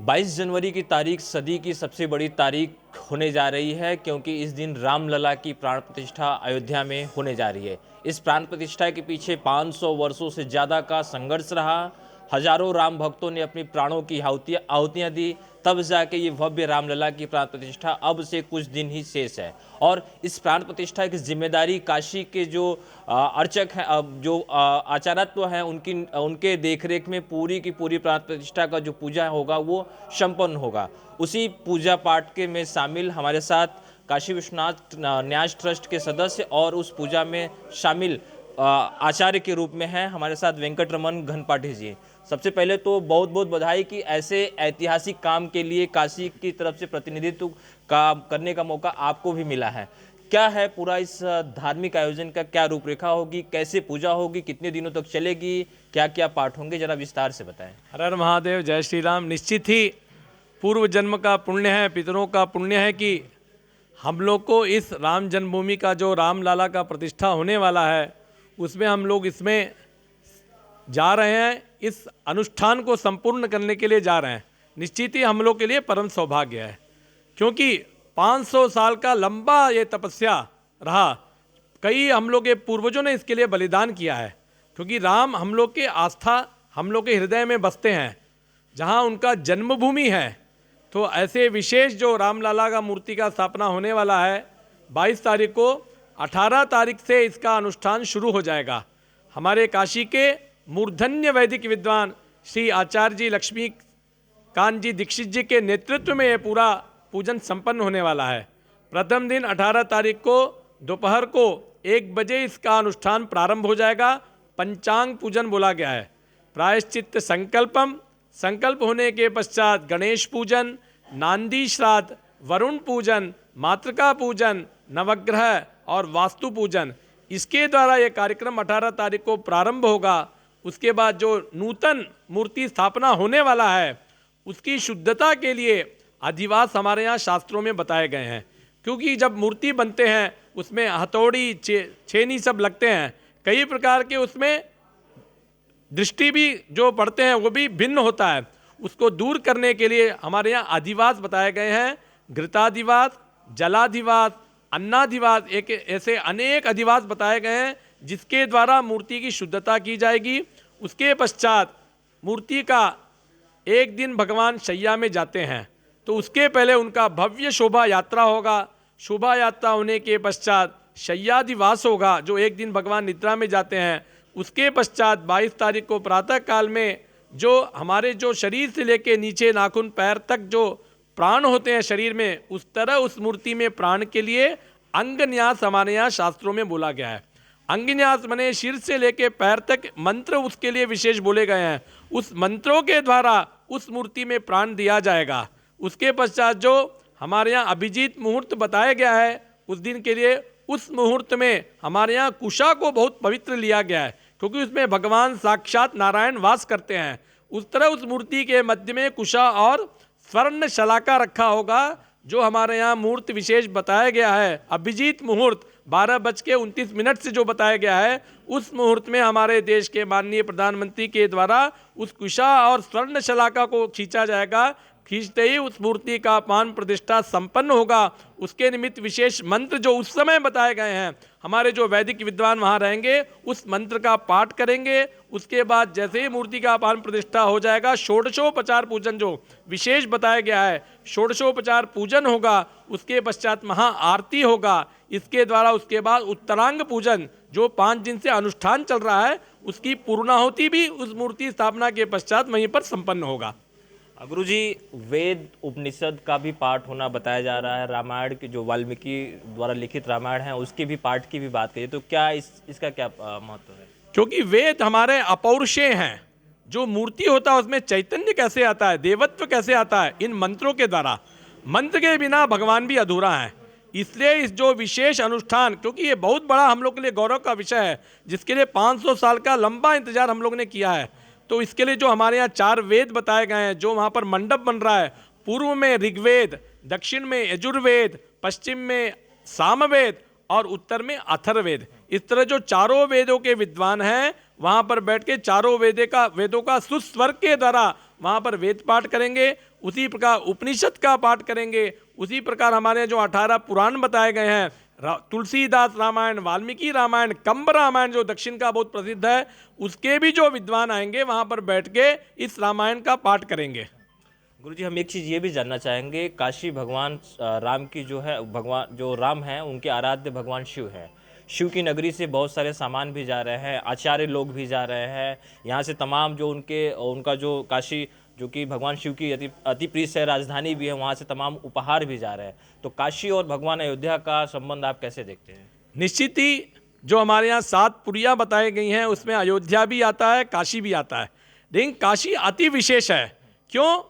22 जनवरी की तारीख सदी की सबसे बड़ी तारीख होने जा रही है, क्योंकि इस दिन रामलला की प्राण प्रतिष्ठा अयोध्या में होने जा रही है। इस प्राण प्रतिष्ठा के पीछे 500 वर्षों से ज़्यादा का संघर्ष रहा। हजारों राम भक्तों ने अपनी प्राणों की आहुतियाँ दी, तब जाके ये भव्य रामलला की प्राण प्रतिष्ठा अब से कुछ दिन ही शेष है। और इस प्राण प्रतिष्ठा की जिम्मेदारी काशी के जो अर्चक हैं, जो आचार्यत्व हैं, उनके देखरेख में पूरी की पूरी प्राण प्रतिष्ठा का जो पूजा होगा वो संपन्न होगा। उसी पूजा पाठ के में शामिल हमारे साथ काशी विश्वनाथ न्यास ट्रस्ट के सदस्य और उस पूजा में शामिल आचार्य के रूप में हैं हमारे साथ वेंकटरमन घनपाठी जी। सबसे पहले तो बहुत बहुत बधाई कि ऐसे ऐतिहासिक काम के लिए काशी की तरफ से प्रतिनिधित्व करने का मौका आपको भी मिला है। क्या है पूरा इस धार्मिक आयोजन का, क्या रूपरेखा होगी, कैसे पूजा होगी, कितने दिनों तक चलेगी, क्या क्या पाठ होंगे, जरा विस्तार से बताएं। हर हर महादेव, जय श्री राम। निश्चित ही पूर्व जन्म का पुण्य है, पितरों का पुण्य है कि हम लोग को इस राम जन्मभूमि का जो रामलला का प्रतिष्ठा होने वाला है उसमें हम लोग इसमें जा रहे हैं। इस अनुष्ठान को संपूर्ण करने के लिए जा रहे हैं। निश्चित ही हम लोग के लिए परम सौभाग्य है, क्योंकि 500 साल का लंबा ये तपस्या रहा। कई हम लोग के पूर्वजों ने इसके लिए बलिदान किया है, क्योंकि राम हम लोग के आस्था, हम लोग के हृदय में बसते हैं, जहाँ उनका जन्मभूमि है। तो ऐसे विशेष जो रामलला का मूर्ति का स्थापना होने वाला है 22 तारीख को, 18 तारीख से इसका अनुष्ठान शुरू हो जाएगा। हमारे काशी के मूर्धन्य वैदिक विद्वान श्री आचार्य जी लक्ष्मीकांत जी दीक्षित जी के नेतृत्व में ये पूरा पूजन संपन्न होने वाला है। प्रथम दिन 18 तारीख को दोपहर को 1 बजे इसका अनुष्ठान प्रारंभ हो जाएगा। पंचांग पूजन बोला गया है। प्रायश्चित्त संकल्प होने के पश्चात गणेश पूजन, नांदी श्राद्ध, वरुण पूजन, मातृका पूजन, नवग्रह और वास्तु पूजन, इसके द्वारा ये कार्यक्रम 18 तारीख को प्रारंभ होगा। उसके बाद जो नूतन मूर्ति स्थापना होने वाला है उसकी शुद्धता के लिए अधिवास हमारे यहाँ शास्त्रों में बताए गए हैं, क्योंकि जब मूर्ति बनते हैं उसमें हथौड़ी, छेनी सब लगते हैं, कई प्रकार के उसमें दृष्टि भी जो पड़ते हैं वो भी भिन्न होता है। उसको दूर करने के लिए हमारे यहाँ अधिवास बताए गए हैं। घृताधिवास, जलाधिवास, अन्नाधिवास, एक ऐसे अनेक अधिवास बताए गए हैं जिसके द्वारा मूर्ति की शुद्धता की जाएगी। उसके पश्चात मूर्ति का एक दिन भगवान शैया में जाते हैं तो उसके पहले उनका भव्य शोभा यात्रा होगा। शोभा यात्रा होने के पश्चात शय्याधिवास होगा, जो एक दिन भगवान निद्रा में जाते हैं। उसके पश्चात 22 तारीख को प्रातः काल में जो हमारे जो शरीर से लेके नीचे नाखून पैर तक जो प्राण होते हैं शरीर में, उस तरह उस मूर्ति में प्राण के लिए अंगन्यास हमारे यहाँ शास्त्रों में बोला गया है। अंगन्यास माने सिर से लेके पैर तक मंत्र उसके लिए विशेष बोले गए हैं। उस मंत्रों के द्वारा उस मूर्ति में प्राण दिया जाएगा। उसके पश्चात जो हमारे यहाँ अभिजीत मुहूर्त बताया गया है उस दिन के लिए, उस मुहूर्त में हमारे यहाँ कुशा को बहुत पवित्र लिया गया है, क्योंकि उसमें भगवान साक्षात नारायण वास करते हैं। उस तरह उस मूर्ति के मध्य में कुशा और स्वर्ण शलाका रखा होगा, जो हमारे यहाँ मुहूर्त विशेष बताया गया है। अभिजीत मुहूर्त 12:29 से जो बताया गया है, उस मुहूर्त में हमारे देश के माननीय प्रधानमंत्री के द्वारा उस कुशा और स्वर्ण शलाका को खींचा जाएगा। खींचते ही उस मूर्ति का प्राण प्रतिष्ठा संपन्न होगा। उसके निमित्त विशेष मंत्र जो उस समय बताए गए हैं, हमारे जो वैदिक विद्वान वहाँ रहेंगे उस मंत्र का पाठ करेंगे। उसके बाद जैसे ही मूर्ति का प्राण प्रतिष्ठा हो जाएगा, षोडशोपचार पूजन जो विशेष बताया गया है, षोडशोपचार पूजन होगा। उसके पश्चात महा आरती होगा। इसके द्वारा उसके बाद उत्तरांग पूजन जो 5 दिन से अनुष्ठान चल रहा है, उसकी पूर्णाहुति भी उस मूर्ति स्थापना के पश्चात वहीं पर संपन्न होगा। गुरु जी, वेद उपनिषद का भी पाठ होना बताया जा रहा है। रामायण की जो वाल्मीकि द्वारा लिखित रामायण है उसके भी पाठ की भी बात करिए, तो क्या इसका क्या महत्व है? क्योंकि वेद हमारे अपौरुषेय हैं। जो मूर्ति होता है उसमें चैतन्य कैसे आता है, देवत्व कैसे आता है, इन मंत्रों के द्वारा। मंत्र के बिना भगवान भी अधूरा है। इसलिए इस जो विशेष अनुष्ठान, क्योंकि ये बहुत बड़ा हम लोग के लिए गौरव का विषय है, जिसके लिए 500 साल का लंबा इंतजार हम लोग ने किया है। तो इसके लिए जो हमारे यहाँ 4 वेद बताए गए हैं, जो वहाँ पर मंडप बन रहा है, पूर्व में ऋग्वेद, दक्षिण में यजुर्वेद, पश्चिम में सामवेद और उत्तर में अथर्ववेद, इस तरह जो चारों वेदों के विद्वान हैं वहाँ पर बैठ के चारों वेदों का सुस्वर के द्वारा वहाँ पर वेद पाठ करेंगे, उसी प्रकार उपनिषद का पाठ करेंगे, उसी प्रकार हमारे जो 18 पुराण बताए गए हैं, तुलसीदास रामायण, वाल्मीकि रामायण, कंब रामायण जो दक्षिण का बहुत प्रसिद्ध है, उसके भी जो विद्वान आएंगे वहाँ पर बैठ के इस रामायण का पाठ करेंगे। गुरुजी, हम एक चीज़ ये भी जानना चाहेंगे, काशी भगवान राम की जो है, भगवान जो राम हैं उनके आराध्य भगवान शिव हैं। शिव की नगरी से बहुत सारे सामान भी जा रहे हैं, आचार्य लोग भी जा रहे हैं, यहाँ से तमाम जो उनका जो काशी जो कि भगवान शिव की अति प्रिय है, राजधानी भी है, वहाँ से तमाम उपहार भी जा रहे हैं। तो काशी और भगवान अयोध्या का संबंध आप कैसे देखते हैं? निश्चित ही जो हमारे यहाँ 7 पुरियाँ बताई गई हैं उसमें अयोध्या भी आता है, काशी भी आता है, लेकिन काशी अति विशेष है। क्यों?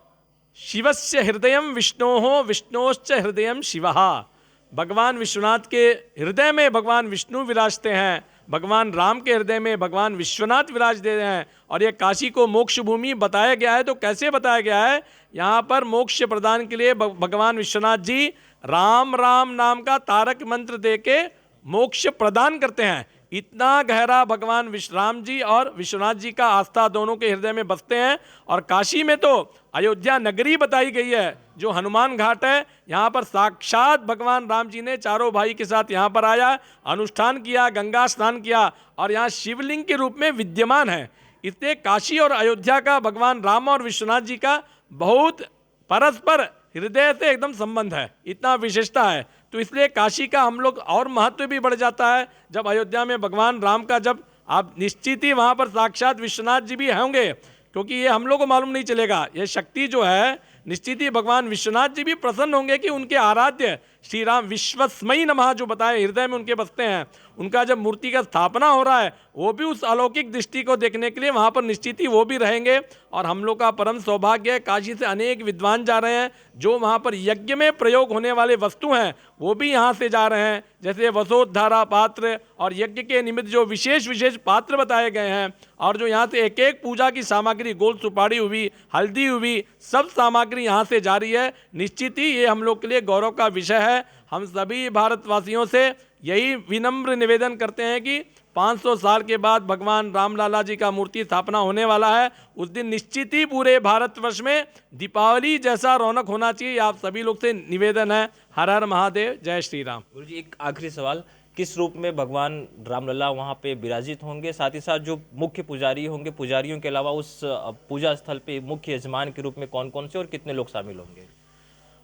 शिवस्य हृदयम विष्णोः विष्णोश्च हृदयम शिवः। भगवान विश्वनाथ के हृदय में भगवान विष्णु विराजते हैं, भगवान राम के हृदय में भगवान विश्वनाथ विराजते हैं। और ये काशी को मोक्ष भूमि बताया गया है। तो कैसे बताया गया है? यहाँ पर मोक्ष प्रदान के लिए भगवान विश्वनाथ जी राम राम नाम का तारक मंत्र दे के मोक्ष प्रदान करते हैं। इतना गहरा भगवान राम जी और विश्वनाथ जी का आस्था दोनों के हृदय में बसते हैं। और काशी में तो अयोध्या नगरी बताई गई है, जो हनुमान घाट है, यहाँ पर साक्षात भगवान राम जी ने चारों भाई के साथ यहाँ पर आया, अनुष्ठान किया, गंगा स्नान किया और यहाँ शिवलिंग के रूप में विद्यमान है। इसलिए काशी और अयोध्या का भगवान राम और विश्वनाथ जी का बहुत परस्पर हृदय से एकदम संबंध है, इतना विशेषता है। तो इसलिए काशी का हम लोग और महत्व भी बढ़ जाता है जब अयोध्या में भगवान राम का, जब आप निश्चित ही वहाँ पर साक्षात विश्वनाथ जी भी होंगे, क्योंकि ये हम लोग को मालूम नहीं चलेगा। ये शक्ति जो है निश्चित ही भगवान विश्वनाथ जी भी प्रसन्न होंगे कि उनके आराध्य श्री राम विश्वस्मयी नमः जो बताए हृदय में उनके बसते हैं, उनका जब मूर्ति का स्थापना हो रहा है वो भी उस अलौकिक दृष्टि को देखने के लिए वहाँ पर निश्चित ही वो भी रहेंगे। और हम लोग का परम सौभाग्य है, काशी से अनेक विद्वान जा रहे हैं, जो वहाँ पर यज्ञ में प्रयोग होने वाले वस्तु हैं वो भी यहाँ से जा रहे हैं, जैसे वसोद्धारा पात्र और यज्ञ के निमित्त जो विशेष विशेष पात्र बताए गए हैं। और जो यहाँ से एक एक पूजा की सामग्री, गोल सुपारी हुई, हल्दी हुई, सब सामग्री यहाँ से जा रही है। निश्चित ही ये हम लोग के लिए गौरव का विषय है। हम सभी भारतवासियों से यही विनम्र निवेदन करते हैं कि 500 साल के बाद भगवान रामलला जी का मूर्ति स्थापना होने वाला है। उस दिन निश्चित ही पूरे भारतवर्ष में दीपावली जैसा रौनक होना चाहिए। आप सभी लोग से निवेदन है। हर हर महादेव, जय श्री राम। गुरु जी, एक आखिरी सवाल, किस रूप में भगवान रामलला वहाँ पे विराजित होंगे? साथ ही साथ जो मुख्य पुजारी होंगे, पुजारियों के अलावा उस पूजा स्थल पे मुख्य यजमान के रूप में कौन कौन से और कितने लोग शामिल होंगे?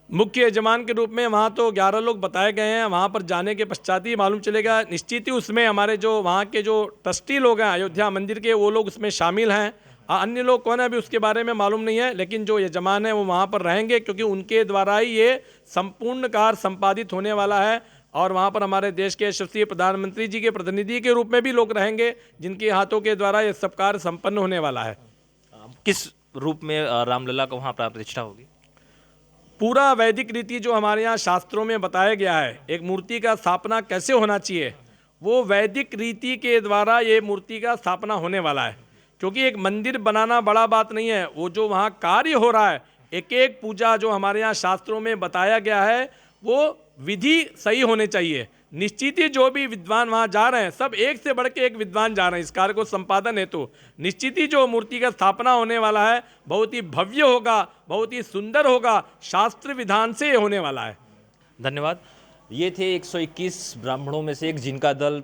मुख्य यजमान के रूप में वहाँ तो 11 लोग बताए गए हैं। वहाँ पर जाने के पश्चात ही मालूम चलेगा। निश्चित ही उसमें हमारे जो वहाँ के जो ट्रस्टी लोग हैं अयोध्या मंदिर के, वो लोग उसमें शामिल हैं। अन्य लोग कौन है अभी उसके बारे में मालूम नहीं है, लेकिन जो यजमान है वो वहाँ पर रहेंगे, क्योंकि उनके द्वारा ही ये संपूर्ण कार्य संपादित होने वाला है। और वहाँ पर हमारे देश के यशस्वी प्रधानमंत्री जी के प्रतिनिधि के रूप में भी लोग रहेंगे, जिनके हाथों के द्वारा ये सब कार्य संपन्न होने वाला है। किस रूप में रामलला का वहाँ प्राण प्रतिष्ठा होगी? पूरा वैदिक रीति जो हमारे यहाँ शास्त्रों में बताया गया है, एक मूर्ति का स्थापना कैसे होना चाहिए, वो वैदिक रीति के द्वारा ये मूर्ति का स्थापना होने वाला है। क्योंकि एक मंदिर बनाना बड़ा बात नहीं है, वो जो वहाँ कार्य हो रहा है, एक एक पूजा जो हमारे यहाँ शास्त्रों में बताया गया है, वो विधि सही होने चाहिए। निश्चित ही जो भी विद्वान वहाँ जा रहे हैं, सब एक से बढ़ के एक विद्वान जा रहे हैं इस कार्य को संपादन हेतु। निश्चित ही जो मूर्ति का स्थापना होने वाला है बहुत ही भव्य होगा, बहुत ही सुंदर होगा, शास्त्र विधान से होने वाला है। धन्यवाद। ये थे 121 ब्राह्मणों में से एक, जिनका दल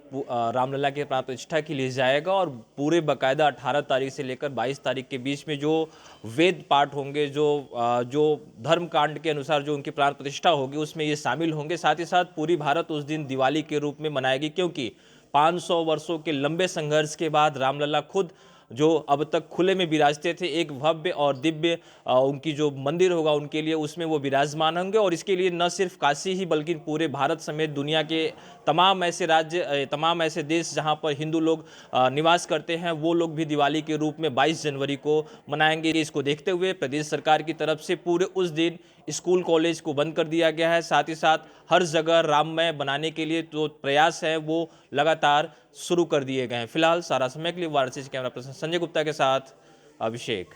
रामलला के प्राण प्रतिष्ठा के लिए जाएगा और पूरे बाकायदा 18 तारीख से लेकर 22 तारीख के बीच में जो वेद पाठ होंगे, जो धर्म कांड के अनुसार जो उनकी प्राण प्रतिष्ठा होगी, उसमें ये शामिल होंगे। साथ ही साथ पूरी भारत उस दिन दिवाली के रूप में मनाएगी, क्योंकि 500 वर्षों के लंबे संघर्ष के बाद रामलला खुद जो अब तक खुले में विराजते थे, एक भव्य और दिव्य उनकी जो मंदिर होगा उनके लिए, उसमें वो विराजमान होंगे। और इसके लिए न सिर्फ काशी ही बल्कि पूरे भारत समेत दुनिया के तमाम ऐसे राज्य, तमाम ऐसे देश जहां पर हिंदू लोग निवास करते हैं, वो लोग भी दिवाली के रूप में 22 जनवरी को मनाएंगे। इसको देखते हुए प्रदेश सरकार की तरफ से पूरे उस दिन स्कूल कॉलेज को बंद कर दिया गया है। साथ ही साथ हर जगह राममय बनाने के लिए जो प्रयास है वो लगातार शुरू कर दिए गए हैं। फिलहाल सारा समय के लिए वाराणसी से कैमरा पर्सन संजय गुप्ता के साथ अभिषेक।